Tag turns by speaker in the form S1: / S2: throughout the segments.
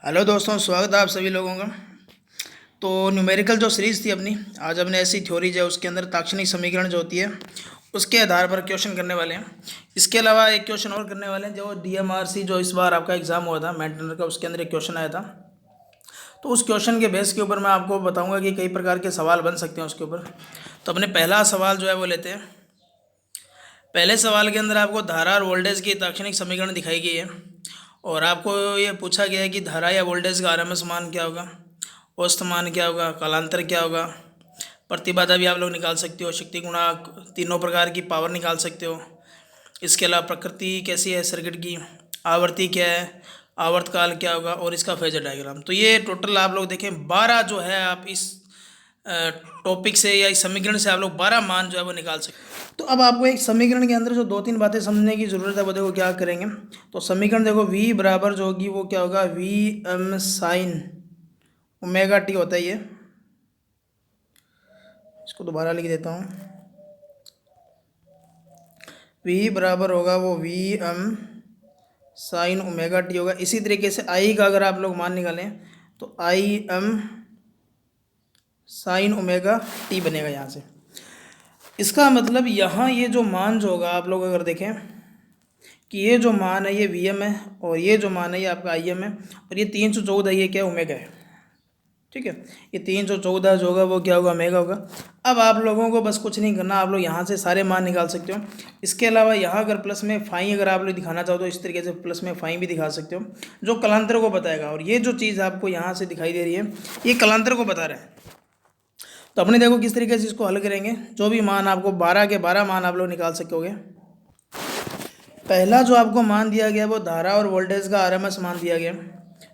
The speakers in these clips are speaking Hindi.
S1: हेलो दोस्तों, स्वागत है आप सभी लोगों का। तो न्यूमेरिकल जो सीरीज़ थी अपनी, आज अपने ऐसी थ्योरी जो है उसके अंदर ताक्षणिक समीकरण जो होती है उसके आधार पर क्वेश्चन करने वाले हैं। इसके अलावा एक क्वेश्चन और करने वाले हैं जो DMRC जो इस बार आपका एग्ज़ाम हुआ था मेंटेनर का, उसके अंदर एक क्वेश्चन आया था। तो उस क्वेश्चन के बेस के ऊपर मैं आपको बताऊँगा कि कई प्रकार के सवाल बन सकते हैं उसके ऊपर। तो अपने पहला सवाल जो है वो लेते हैं। पहले सवाल के अंदर आपको धारा और वोल्टेज की ताक्षणिक समीकरण दिखाई गई है और आपको ये पूछा गया है कि धारा या वोल्टेज का RMS मान क्या होगा, औसत मान क्या होगा, कालांतर क्या होगा, प्रतिबाधा भी आप लोग निकाल सकते हो, शक्ति गुणांक, तीनों प्रकार की पावर निकाल सकते हो। इसके अलावा प्रकृति कैसी है सर्किट की, आवृत्ति क्या है, आवर्तकाल क्या होगा और इसका फेजर डायग्राम। तो ये टोटल आप लोग देखें 12 जो है आप इस टॉपिक से या इस समीकरण से आप लोग 12 मान जो है वो निकाल सकते हैं। तो अब आपको एक समीकरण के अंदर जो 2-3 बातें समझने की ज़रूरत है वो देखो क्या करेंगे। तो समीकरण देखो V बराबर जो होगी वो क्या होगा, VM साइन ओमेगा टी होता है ये। इसको दोबारा लिख देता हूँ। V बराबर होगा वो VM साइन ओमेगा टी होगा। इसी तरीके से I का अगर आप लोग मान निकालें तो IM साइन ओमेगा टी बनेगा यहाँ से। इसका मतलब यहाँ ये जो मान जो होगा आप लोग अगर देखें कि ये जो मान है ये VM है और ये जो मान है ये आपका IM है और ये 314 ये क्या ओमेगा है। ठीक है, ये 314 जो होगा वो क्या होगा, ओमेगा होगा। अब आप लोगों को बस कुछ नहीं करना, आप लोग यहाँ से सारे मान निकाल सकते हो। इसके अलावा यहाँ अगर प्लस में फाई अगर आप लोग दिखाना चाहो तो इस तरीके से प्लस में फाई भी दिखा सकते हो जो कलांतर को बताएगा। और ये जो चीज़ आपको यहाँ से दिखाई दे रही है ये कलांतर को बता रहा है। तो अपने देखो किस तरीके से इसको हल करेंगे। जो भी मान आपको 12 के 12 मान आप लोग निकाल सकोगे। पहला जो आपको मान दिया गया वो धारा और वोल्टेज का RMS मान दिया गया।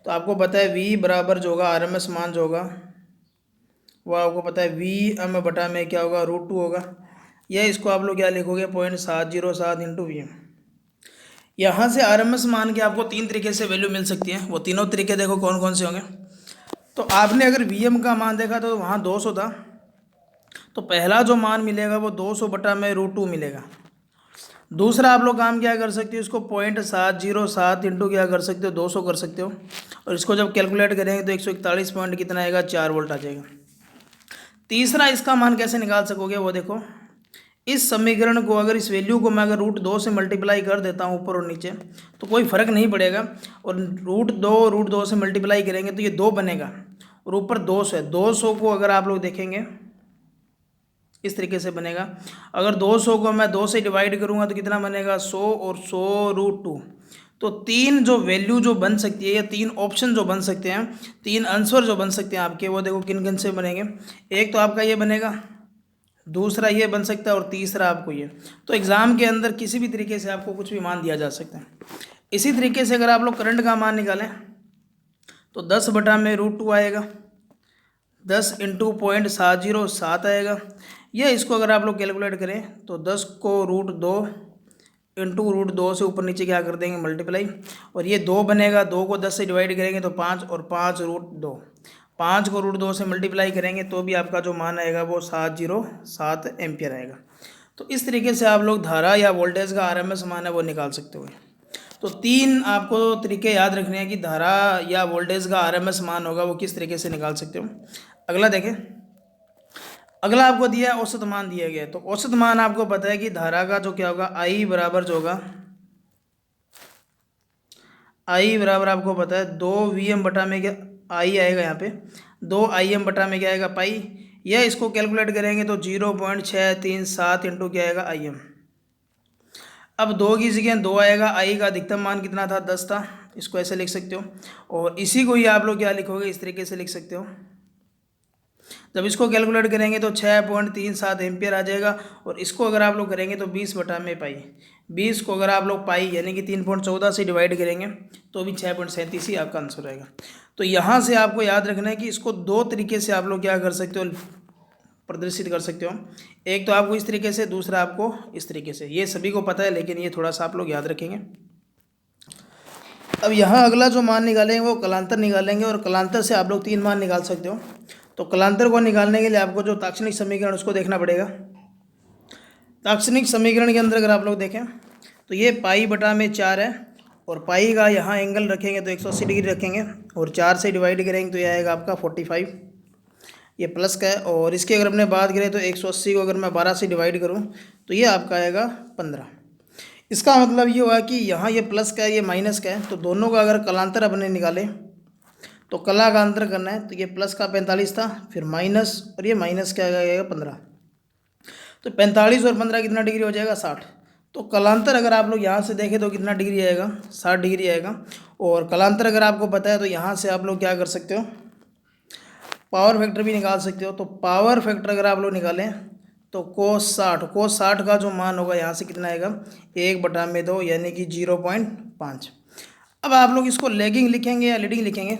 S1: तो आपको पता है V बराबर जो होगा RMS मान जो होगा वो आपको पता है VM बटा में क्या होगा, √2 होगा। यह इसको आप लोग क्या लिखोगे, 0.707 इंटू VM। यहाँ से RMS मान के आपको 3 तरीके से वैल्यू मिल सकती है। वो तीनों तरीके देखो कौन कौन से होंगे। तो आपने अगर VM का मान देखा तो वहाँ 200 था, तो पहला जो मान मिलेगा वो 200 बटा में √2 मिलेगा। दूसरा आप लोग काम क्या कर सकते हो, इसको 0.707 इंटू क्या कर सकते हो, 200 कर सकते हो। और इसको जब कैलकुलेट करेंगे तो 141 पॉइंट कितना आएगा, 4 वोल्ट आ जाएगा। तीसरा इसका मान कैसे निकाल सकोगे वो देखो। इस समीकरण को अगर इस वैल्यू को मैं अगर √2 से मल्टीप्लाई कर देता हूँ ऊपर और नीचे तो कोई फ़र्क नहीं पड़ेगा। और √2 से मल्टीप्लाई करेंगे तो ये 2 बनेगा और ऊपर 200 है। 200 को अगर आप लोग देखेंगे इस तरीके से बनेगा। अगर 200 को मैं 2 से डिवाइड करूँगा तो कितना बनेगा, 100 और 100 √2। तो 3 जो वैल्यू जो बन सकती है या 3 ऑप्शन जो बन सकते हैं, 3 आंसर जो बन सकते हैं आपके, वो देखो किन किन से बनेंगे। एक तो आपका ये बनेगा, दूसरा ये बन सकता है और तीसरा आपको ये। तो एग्ज़ाम के अंदर किसी भी तरीके से आपको कुछ भी मान दिया जा सकता है। इसी तरीके से अगर आप लोग करंट का मान निकालें तो 10 बटा में √2 आएगा, 10 इंटू 0.707 आएगा। या इसको अगर आप लोग कैलकुलेट करें तो 10 को √2 इंटू √2 से ऊपर नीचे क्या कर देंगे, मल्टीप्लाई। और ये 2 बनेगा, 2 को 10 से डिवाइड करेंगे तो 5 और 5 √2, 5 को √2 से मल्टीप्लाई करेंगे तो भी आपका जो मान आएगा वो 707 एम्पियर आएगा। तो इस तरीके से आप लोग धारा या वोल्टेज का RMS मान है वो निकाल सकते हो। तो 3 आपको तरीके याद रखने हैं कि धारा या वोल्टेज का RMS मान होगा वो किस तरीके से निकाल सकते हो। अगला देखें। अगला आपको दिया है औसत मान दिया गया है। तो औसत मान आपको पता है कि धारा का जो क्या होगा, I बराबर जो होगा, I बराबर आपको पता है 2VM बटा में क्या I आएगा, यहाँ पे 2IM बटा में क्या आएगा, पाई। यह इसको कैलकुलेट करेंगे तो 0.637 इंटू क्या आएगा, IM। अब 2 की जगह 2 आएगा। I का अधिकतम मान कितना था, 10 था। इसको ऐसे लिख सकते हो और इसी को ही आप लोग क्या लिखोगे, इस तरीके से लिख सकते हो। जब इसको कैलकुलेट करेंगे तो 6.37 एम्पियर आ जाएगा। और इसको अगर आप लोग करेंगे तो 20 बटा में पाई, 20 को अगर आप लोग पाई यानी कि 3.14 से डिवाइड करेंगे तो भी 6.37 ही आपका आंसर रहेगा। तो यहाँ से आपको याद रखना है कि इसको 2 तरीके से आप लोग क्या कर सकते हो, प्रदर्शित कर सकते हो। एक तो आपको इस तरीके से, दूसरा आपको इस तरीके से। ये सभी को पता है लेकिन ये थोड़ा सा आप लोग याद रखेंगे। अब यहाँ अगला जो मान निकालेंगे वो कलांतर निकालेंगे और कलांतर से आप लोग 3 मान निकाल सकते हो। तो कलांतर को निकालने के लिए आपको जो ताक्षणिक समीकरण उसको देखना पड़ेगा। ताक्षणिक समीकरण के अंदर अगर आप लोग देखें तो ये पाई बटा में 4 है और पाई का यहाँ एंगल रखेंगे तो 180 डिग्री रखेंगे और 4 से डिवाइड करेंगे तो ये आएगा आपका 45, ये प्लस का है। और इसकी अगर अपने बात करें तो 180 को अगर मैं 12 से डिवाइड करूँ तो ये आपका आएगा 15। इसका मतलब ये हुआ कि यहाँ ये प्लस का है, ये माइनस का है, तो दोनों का अगर कलांतर अपने निकालें तो कला का अंतर करना है, तो ये प्लस का 45 था, फिर माइनस, और ये माइनस का आएगा 15। तो 45 और 15 कितना डिग्री हो जाएगा, 60। तो कलांतर अगर आप लोग यहाँ से देखें तो कितना डिग्री आएगा, 60 डिग्री आएगा। और कलांतर अगर आपको पता है तो यहाँ से आप लोग क्या कर सकते हो, पावर फैक्टर भी निकाल सकते हो। तो पावर फैक्टर अगर आप लोग निकालें तो कोस 60 का जो मान होगा यहाँ से कितना आएगा, 1/2 यानी कि 0.5। अब आप लोग इसको लैगिंग लिखेंगे या लीडिंग लिखेंगे,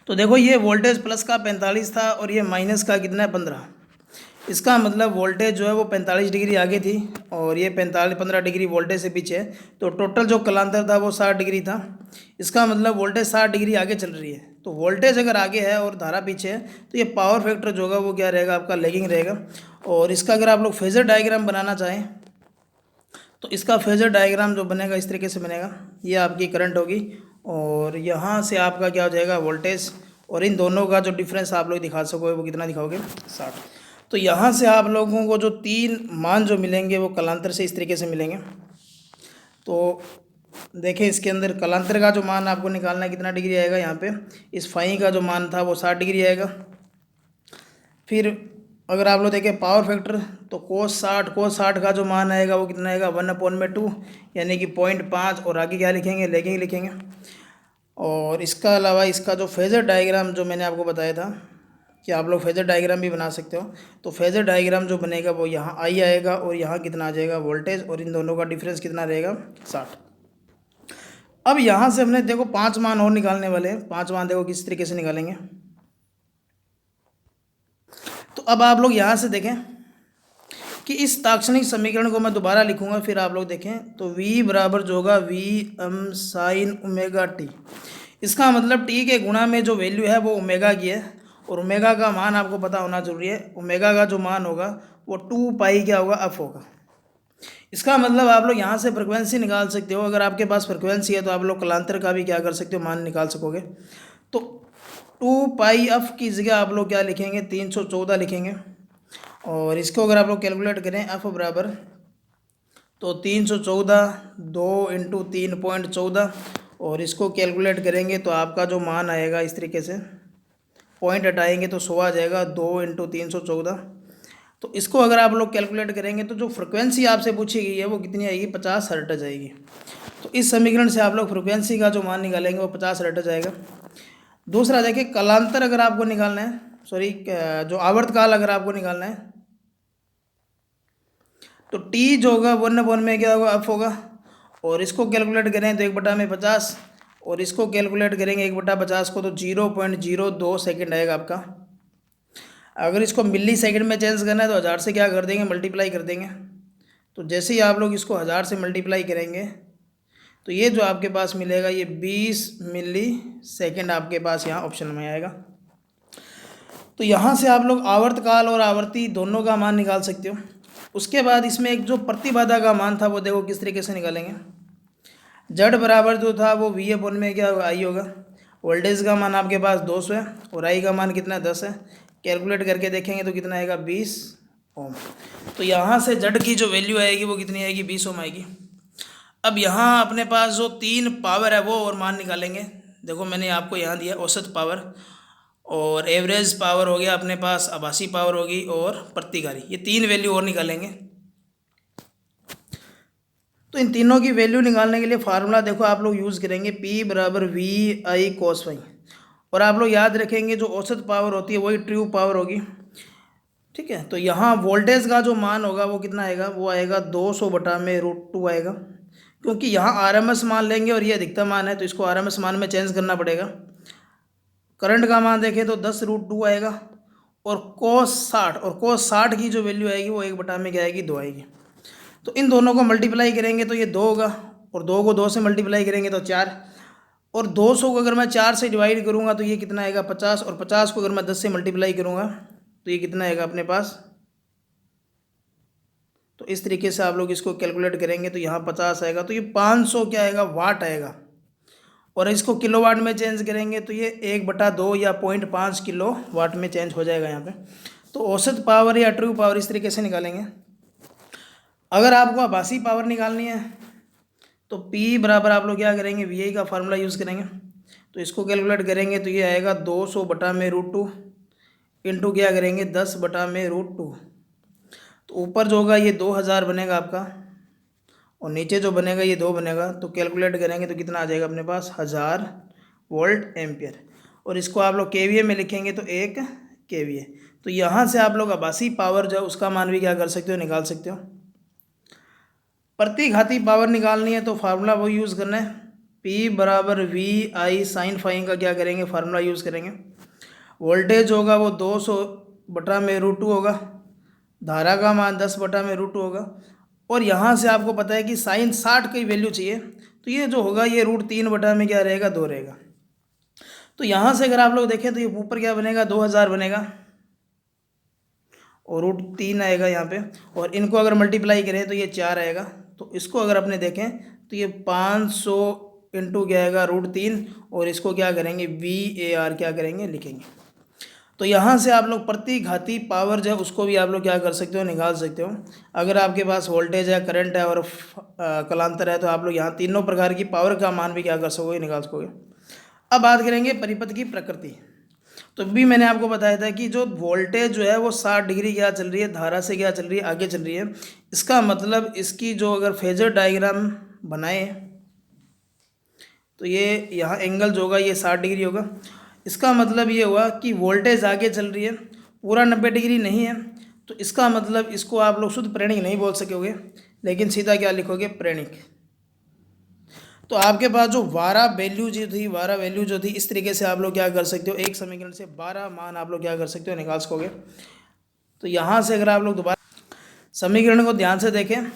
S1: तो देखो ये वोल्टेज प्लस का 45 था और ये माइनस का कितना है, 15। इसका मतलब वोल्टेज जो है वो 45 डिग्री आगे थी और ये 15 डिग्री वोल्टेज से पीछे है, तो टोटल जो कलांतर था वो 60 डिग्री था। इसका मतलब वोल्टेज 60 डिग्री आगे चल रही है। तो वोल्टेज अगर आगे है और धारा पीछे है तो ये पावर फैक्टर जो होगा वो क्या रहेगा, आपका लैगिंग रहेगा। और इसका अगर आप लोग फेजर डायग्राम बनाना चाहें तो इसका फेजर डायग्राम जो बनेगा इस तरीके से बनेगा, ये आपकी करंट होगी और यहाँ से आपका क्या हो जाएगा, वोल्टेज, और इन दोनों का जो डिफरेंस आप लोग दिखा सकोगे वो कितना दिखाओगे, 60। तो यहाँ से आप लोगों को जो 3 मान जो मिलेंगे वो कलांतर से इस तरीके से मिलेंगे। तो देखें इसके अंदर कलांतर का जो मान आपको निकालना है कितना डिग्री आएगा, यहाँ पे इस फाई का जो मान था वो 60 डिग्री आएगा। फिर अगर आप लोग देखें पावर फैक्टर तो कोस 60 का जो मान आएगा वो कितना आएगा, 1/2 यानी कि 0.5। और आगे क्या लिखेंगे, लैगिंग लिखेंगे। और इसका अलावा इसका जो फेजर डायग्राम जो मैंने आपको बताया था कि आप लोग फेजर डायग्राम भी बना सकते हो, तो फेजर डायग्राम जो बनेगा वो यहाँ आई आएगा और यहाँ कितना आ जाएगा, वोल्टेज, और इन दोनों का डिफरेंस कितना रहेगा, 60। अब यहाँ से हमने देखो 5 मान और निकालने वाले हैं। 5 मान देखो किस तरीके से निकालेंगे। तो अब आप लोग यहाँ से देखें कि इस ताक्षणिक समीकरण को मैं दोबारा लिखूंगा, फिर आप लोग देखें तो v बराबर जो होगा Vm साइन ओमेगा टी। इसका मतलब टी के गुणा में जो वैल्यू है वो ओमेगा की है और ओमेगा का मान आपको पता होना जरूरी है। ओमेगा का जो मान होगा वो 2 पाई क्या होगा, एफ होगा। इसका मतलब आप लोग यहाँ से फ्रिक्वेंसी निकाल सकते हो। अगर आपके पास फ्रिक्वेंसी है तो आप लोग कलांतर का भी क्या कर सकते हो, मान निकाल सकोगे। तो 2 पाई एफ की जगह आप लोग क्या लिखेंगे, 314 लिखेंगे। और इसको अगर आप लोग कैलकुलेट करें एफ बराबर तो 314 2 × 3.14, और इसको कैलकुलेट करेंगे तो आपका जो मान आएगा इस तरीके से, पॉइंट हटाएंगे तो 100 आ जाएगा, 2 × 314। तो इसको अगर आप लोग कैलकुलेट करेंगे तो जो फ्रिक्वेंसी आपसे पूछी गई है वो कितनी आएगी, 50 हर्ट्ज आएगी। तो इस समीकरण से आप लोग फ्रिक्वेंसी का जो मान निकालेंगे वो 50 हर्ट्ज आएगा। दूसरा देखिए कलांतर अगर आपको निकालना है, सॉरी जो आवर्तकाल अगर आपको निकालना है तो टी जो होगा 1/1 में क्या होगा, एफ होगा। और इसको कैलकुलेट करें तो 1/50, और इसको कैलकुलेट करेंगे 1/50 को तो 0.02 सेकेंड आएगा आपका। अगर इसको मिली सेकेंड में चेंज करना है तो 1000 से क्या कर देंगे, मल्टीप्लाई कर देंगे। तो जैसे ही आप लोग इसको 1000 से मल्टीप्लाई करेंगे तो ये जो आपके पास मिलेगा ये 20 मिली सेकेंड आपके पास यहाँ ऑप्शन में आएगा। तो यहाँ से आप लोग आवर्तकाल और आवर्ती दोनों का मान निकाल सकते हो। उसके बाद इसमें एक जो प्रतिबाधा का मान था वो देखो किस तरीके से निकालेंगे। जड़ बराबर जो था वो V/1 में क्या होगा, आई होगा। वोल्टेज का मान आपके पास 200 है और आई का मान कितना है, 10 है। कैलकुलेट करके देखेंगे तो कितना आएगा, 20 ओम। तो यहाँ से जड़ की जो वैल्यू आएगी वो कितनी आएगी, 20 ओम आएगी। अब यहाँ अपने पास जो 3 पावर है वो और मान निकालेंगे। देखो मैंने आपको यहाँ दिया औसत पावर और एवरेज पावर हो गया अपने पास, आभासी पावर होगी और प्रतिकारी, ये 3 वैल्यू और निकालेंगे। तो इन तीनों की वैल्यू निकालने के लिए फार्मूला देखो आप लोग यूज़ करेंगे P बराबर VI cos y। और आप लोग याद रखेंगे जो औसत पावर होती है वही ट्रू पावर होगी, ठीक है। तो यहाँ वोल्टेज का जो मान होगा वो कितना आएगा, वो आएगा 200/√2 आएगा, क्योंकि यहाँ RMS मान लेंगे और ये अधिकतम मान है तो इसको RMS मान में चेंज करना पड़ेगा। करंट का मान देखें तो 10√2 आएगा और cos 60 की जो वैल्यू आएगी वो 1 में क्या आएगी, 2 आएगी। तो इन दोनों को मल्टीप्लाई करेंगे तो ये 2 होगा और 2 को 2 से मल्टीप्लाई करेंगे तो 4, और 200 को अगर मैं 4 से डिवाइड करूँगा तो ये कितना आएगा, 50, और 50 को अगर मैं 10 से मल्टीप्लाई करूँगा तो ये कितना आएगा अपने पास। तो इस तरीके से आप लोग इसको कैलकुलेट करेंगे तो यहाँ 50 आएगा, तो ये 500 क्या आएगा, वाट आएगा। और इसको किलोवाट में चेंज करेंगे तो ये 1/2 या 0.5 किलो वाट में चेंज हो जाएगा यहाँ पे। तो औसत पावर या ट्रू पावर इस तरीके से निकालेंगे। अगर आपको आभासी पावर निकालनी है तो P बराबर आप लोग क्या करेंगे, VI का फार्मूला यूज़ करेंगे। तो इसको कैलकुलेट करेंगे तो ये आएगा 200/√2 इंटू क्या करेंगे 10/√2। तो ऊपर जो होगा ये 2000 बनेगा आपका, और नीचे जो बनेगा ये 2 बनेगा। तो कैलकुलेट करेंगे तो कितना आ जाएगा अपने पास 1000 वोल्ट एम्पियर। और इसको आप लोग KVA में लिखेंगे तो 1 KVA। तो यहाँ से आप लोग आभासी पावर जो उसका मान भी क्या कर सकते हो, निकाल सकते हो। प्रतिघाती पावर निकालनी है तो फार्मूला वो यूज़ करना है, P बराबर VI साइन फाइन का क्या करेंगे फार्मूला यूज़ करेंगे। वोल्टेज होगा वो 200/√2 होगा, धारा का मान 10/√2 होगा। और यहाँ से आपको पता है कि साइन 60 की वैल्यू चाहिए, तो ये जो होगा ये √3 बटा में क्या रहेगा 2 रहेगा। तो यहाँ से अगर आप लोग देखें तो ये ऊपर क्या बनेगा 2000 बनेगा और √3 आएगा यहाँ पे, और इनको अगर मल्टीप्लाई करें तो ये 4 आएगा। तो इसको अगर अपने देखें तो ये 500 इंटू क्या आएगा √3, और इसको क्या करेंगे VAR क्या करेंगे लिखेंगे। तो यहाँ से आप लोग प्रतिघाती पावर जो है उसको भी आप लोग क्या कर सकते हो, निकाल सकते हो। अगर आपके पास वोल्टेज है, करंट है और कलांतर है तो आप लोग यहाँ तीनों प्रकार की पावर का मान भी क्या कर सकोगे, निकाल सकोगे। अब बात करेंगे परिपथ की प्रकृति। तो भी मैंने आपको बताया था कि जो वोल्टेज जो है वो 60 डिग्री क्या चल रही है, धारा से क्या चल रही है, आगे चल रही है। इसका मतलब इसकी जो अगर फेजर डायग्राम बनाए तो ये यहाँ एंगल जो होगा ये 60 डिग्री होगा। इसका मतलब ये हुआ कि वोल्टेज आगे चल रही है, पूरा 90 डिग्री नहीं है। तो इसका मतलब इसको आप लोग शुद्ध प्रेरणिक नहीं बोल सकोगे, लेकिन सीधा क्या लिखोगे, प्रेरणिक। तो आपके पास जो 12 वैल्यू जो थी इस तरीके से आप लोग क्या कर सकते हो, एक समीकरण से 12 मान आप लोग क्या कर सकते हो, निकाल सकोगे। तो यहाँ से अगर आप लोग दोबारा समीकरण को ध्यान से देखें,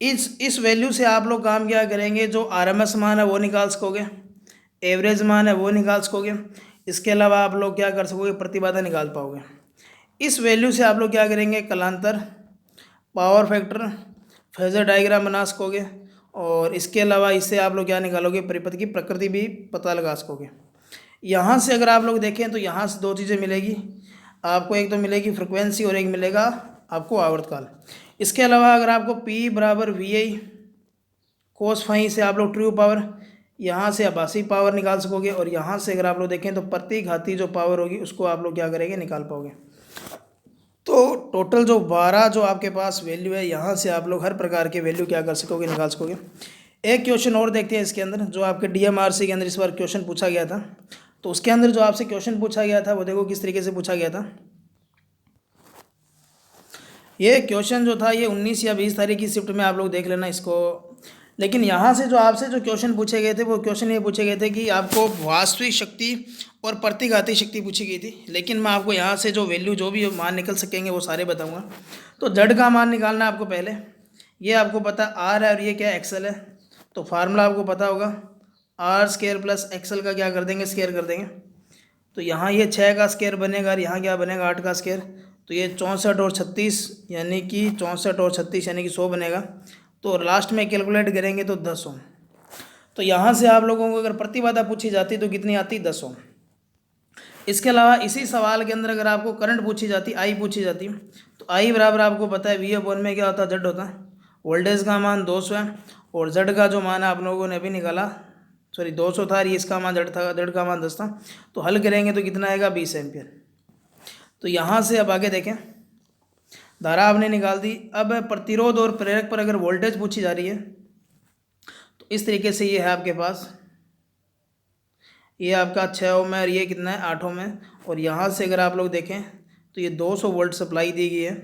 S1: इस वैल्यू से आप लोग काम क्या करेंगे, जो RMS मान है वो निकाल सकोगे, एवरेज मान है वो निकाल सकोगे। इसके अलावा आप लोग क्या कर सकोगे, प्रतिबाधा निकाल पाओगे। इस वैल्यू से आप लोग क्या करेंगे, कलांतर, पावर फैक्टर, फेजर डायग्राम बना सकोगे। और इसके अलावा इससे आप लोग क्या निकालोगे, परिपथ की प्रकृति भी पता लगा सकोगे। यहाँ से अगर आप लोग देखें तो यहाँ से 2 चीज़ें मिलेगी आपको, एक तो मिलेगी फ्रिक्वेंसी और एक मिलेगा आपको आवर्तकाल। इसके अलावा अगर आपको P बराबर VI कोस फाई से आप लोग ट्रू पावर, यहाँ से आभासी पावर निकाल सकोगे। और यहाँ से अगर आप लोग देखें तो प्रतिघाती जो पावर होगी उसको आप लोग क्या करेंगे, निकाल पाओगे। तो टोटल जो 12 जो आपके पास वैल्यू है, यहाँ से आप लोग हर प्रकार के वैल्यू क्या कर सकोगे, निकाल सकोगे। एक क्वेश्चन और देखते हैं इसके अंदर, जो आपके DMRC के अंदर इस बार क्वेश्चन पूछा गया था। तो उसके अंदर जो आपसे क्वेश्चन पूछा गया था वो देखो किस तरीके से पूछा गया था। ये क्वेश्चन जो था ये 19 या 20 तारीख की शिफ्ट में आप लोग देख लेना इसको। लेकिन यहाँ से जो आपसे जो क्वेश्चन पूछे गए थे वो क्वेश्चन ये पूछे गए थे कि आपको वास्तविक शक्ति और प्रतिघाती शक्ति पूछी गई थी। लेकिन मैं आपको यहाँ से जो वैल्यू जो भी मान निकल सकेंगे वो सारे बताऊँगा। तो जड़ का मान निकालना आपको पहले, ये आपको पता R है और ये क्या XL है। तो फार्मूला आपको पता होगा, R² प्लस XL का क्या कर देंगे, स्क्वायर कर देंगे। तो यहाँ ये 6 का स्क्वायर बनेगा और यहाँ क्या बनेगा 8 का स्क्वायर। तो ये 64 और 36 यानी कि 64 और 36 यानी कि 100 बनेगा। तो लास्ट में कैलकुलेट करेंगे तो 10 ओम। तो यहाँ से आप लोगों को अगर प्रतिबाधा पूछी जाती तो कितनी आती, 10 ओम। इसके अलावा इसी सवाल के अंदर अगर आपको करंट पूछी जाती, I पूछी जाती, तो I बराबर आपको पता है V/1 में क्या होता है, Z होता है। वोल्टेज का मान 200 है और Z का जो मान है आप लोगों ने अभी निकाला, सॉरी 200 था, ये इसका मान Z था, Z का मान 10 था। तो हल करेंगे तो कितना आएगा, 20 एम्पियर। तो यहाँ से अब आगे देखें, धारा आपने निकाल दी। अब प्रतिरोध और प्रेरक पर अगर वोल्टेज पूछी जा रही है तो इस तरीके से ये है आपके पास, ये आपका 6 ओम है और ये कितना है, 8 ओम है। और यहाँ से अगर आप लोग देखें तो ये 200 वोल्ट सप्लाई दी गई है।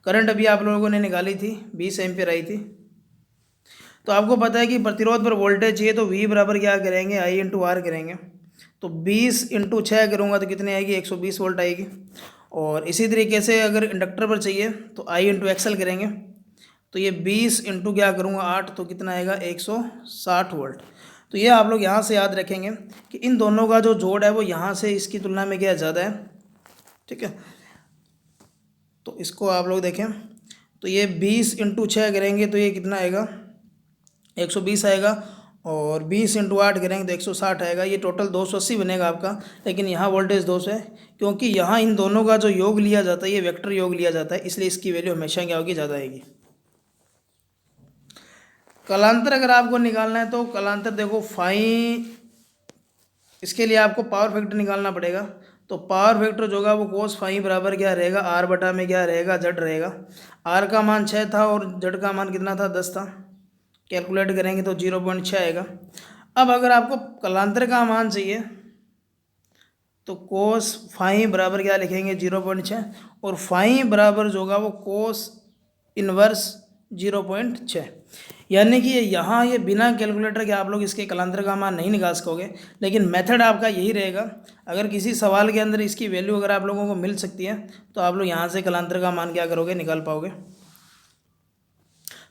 S1: करंट अभी आप लोगों ने निकाली थी, 20 एम्पियर आई थी। तो आपको पता है कि प्रतिरोध पर वोल्टेज चाहिए तो V बराबर क्या करेंगे, I इंटू R करेंगे। तो 20 इंटू 6 करूँगा तो कितनी आएगी, 120 वोल्ट आएगी। और इसी तरीके से अगर इंडक्टर पर चाहिए तो I इंटू XL करेंगे। तो ये 20 इंटू क्या करूँगा 8, तो कितना आएगा 160 वोल्ट। तो ये आप लोग यहाँ से याद रखेंगे कि इन दोनों का जो जोड़ है वो यहाँ से इसकी तुलना में क्या ज़्यादा है, ठीक है। तो इसको आप लोग देखें तो ये 20 इंटू 6 करेंगे तो ये कितना आएगा, 120 आएगा। और 20 इंटू 8 करेंगे तो 160 आएगा। ये टोटल 280 बनेगा आपका, लेकिन यहाँ वोल्टेज 200 है, क्योंकि यहाँ इन दोनों का जो योग लिया जाता है ये वेक्टर योग लिया जाता है, इसलिए इसकी वैल्यू हमेशा क्या होगी, ज़्यादा आएगी। कलांतर अगर आपको निकालना है तो कलांतर देखो फाई, इसके लिए आपको पावर फैक्टर निकालना पड़ेगा। तो पावर फैक्टर जो होगा वो कोस फाई बराबर क्या रहेगा, आर बटा में क्या रहेगा, जेड रहेगा। आर का मान 6 था और जेड का मान कितना था, 10 था। कैलकुलेट करेंगे तो 0.6 आएगा। अब अगर आपको कलांतर का मान चाहिए तो कोस फाई बराबर क्या लिखेंगे, 0.6, और फाई बराबर जो होगा वो कोस इनवर्स 0.6। यानी कि यहाँ ये बिना कैलकुलेटर के आप लोग इसके कलांतर का मान नहीं निकाल सकोगे, लेकिन मेथड आपका यही रहेगा। अगर किसी सवाल के अंदर इसकी वैल्यू अगर आप लोगों को मिल सकती है तो आप लोग यहाँ से कलांतर का मान क्या करोगे, निकाल पाओगे।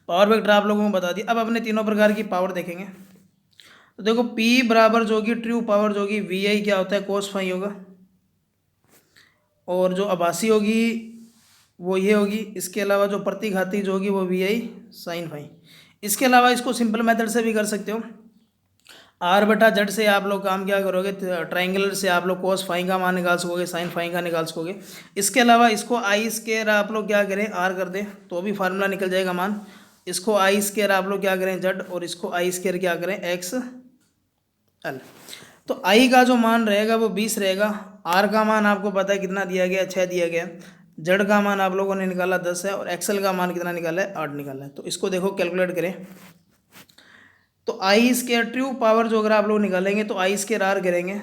S1: पावर वेक्टर आप लोगों को बता दी। अब अपने तीनों प्रकार की पावर देखेंगे। तो देखो P बराबर जो होगी ट्रू पावर जो होगी VI क्या होता है, कोस फाई होगा, और जो आभासी होगी वो ये होगी। इसके अलावा जो प्रतिघाती जो होगी वो VI साइन फाई। इसके अलावा इसको सिंपल मेथड से भी कर सकते हो। आर बटा जेड से आप लोग काम क्या करोगे, ट्राइंगुलर से आप लोग कोस फाई का मान निकाल सकोगे, साइन फाई का निकाल सकोगे। इसके अलावा इसको आई स्केयर आप लोग क्या करें, आर कर दें तो भी फार्मूला निकल जाएगा मान। इसको आई स्केयर आप लोग क्या करें, जेड, और इसको आई स्केयर क्या करें, एक्स एल। तो आई का जो मान रहेगा वो 20 रहेगा। आर का मान आपको पता है कितना दिया गया, 6 दिया गया। जेड का मान आप लोगों ने निकाला 10 है, और एक्सएल का मान कितना निकाला है, 8 निकाला है। तो इसको देखो कैलकुलेट करें तो आई स्केयर ट्रू पावर जो अगर आप लोग निकालेंगे तो आई स्केयर आर करेंगे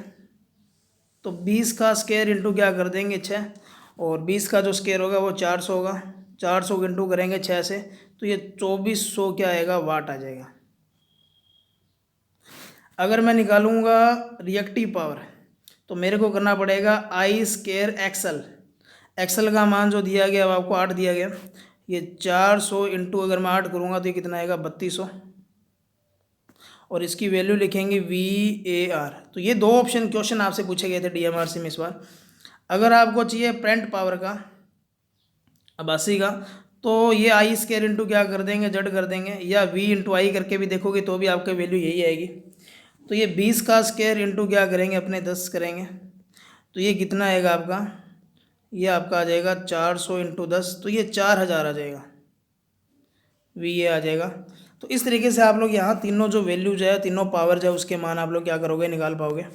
S1: तो 20 का स्केयर इंटू क्या कर देंगे, 6, और 20 का जो स्केयर होगा वो 400 होगा। 400 इंटू करेंगे 6 से तो ये 2400 क्या आएगा, वाट आ जाएगा। अगर मैं निकालूंगा रिएक्टिव पावर तो मेरे को करना पड़ेगा आई स्केयर एक्सएल। एक्सएल का मान जो दिया गया वो आपको 8 दिया गया। ये 400 इंटू अगर मैं 8 करूँगा तो ये कितना आएगा, 3200, और इसकी वैल्यू लिखेंगे VAR। तो ये दो ऑप्शन क्वेश्चन आपसे पूछे गए थे DMRC में इस बार। अगर आपको चाहिए प्रेंट पावर का, आभासी का, तो ये आई स्केयर इंटू क्या कर देंगे, जेड कर देंगे, या V इंटू आई करके भी देखोगे तो भी आपका वैल्यू यही आएगी। तो ये 20 का स्केयर इंटू क्या करेंगे, अपने 10 करेंगे तो ये कितना आएगा आपका, ये आपका आ जाएगा 400 इंटू 10, तो ये 4000 आ जाएगा, VA आ जाएगा। तो इस तरीके से आप लोग यहाँ तीनों जो वैल्यूज है, तीनों पावर जो है उसके मान आप लोग क्या करोगे, निकाल पाओगे।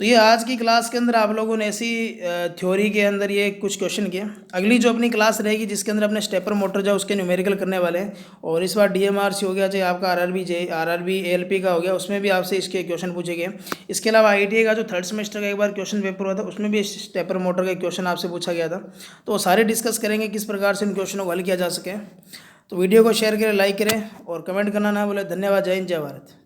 S1: तो ये आज की क्लास के अंदर आप लोगों ने ऐसी थ्योरी के अंदर ये कुछ क्वेश्चन किए। अगली जो अपनी क्लास रहेगी जिसके अंदर अपने स्टेपर मोटर जो उसके न्यूमेरिकल करने वाले हैं, और इस बार DMRC हो गया, चाहे आपका RRB ALP का हो गया, उसमें भी आपसे इसके क्वेश्चन पूछे गए। इसके अलावा ITI का जो 3rd सेमेस्टर का एक बार क्वेश्चन पेपर हुआ था उसमें भी स्टेपर मोटर का क्वेश्चन आपसे पूछा गया था। तो वो सारे डिस्कस करेंगे किस प्रकार से इन क्वेश्चनों को हल किया जा सके। तो वीडियो को शेयर करें, लाइक करें और कमेंट करना ना भूलें। धन्यवाद। जय हिंद, जय भारत।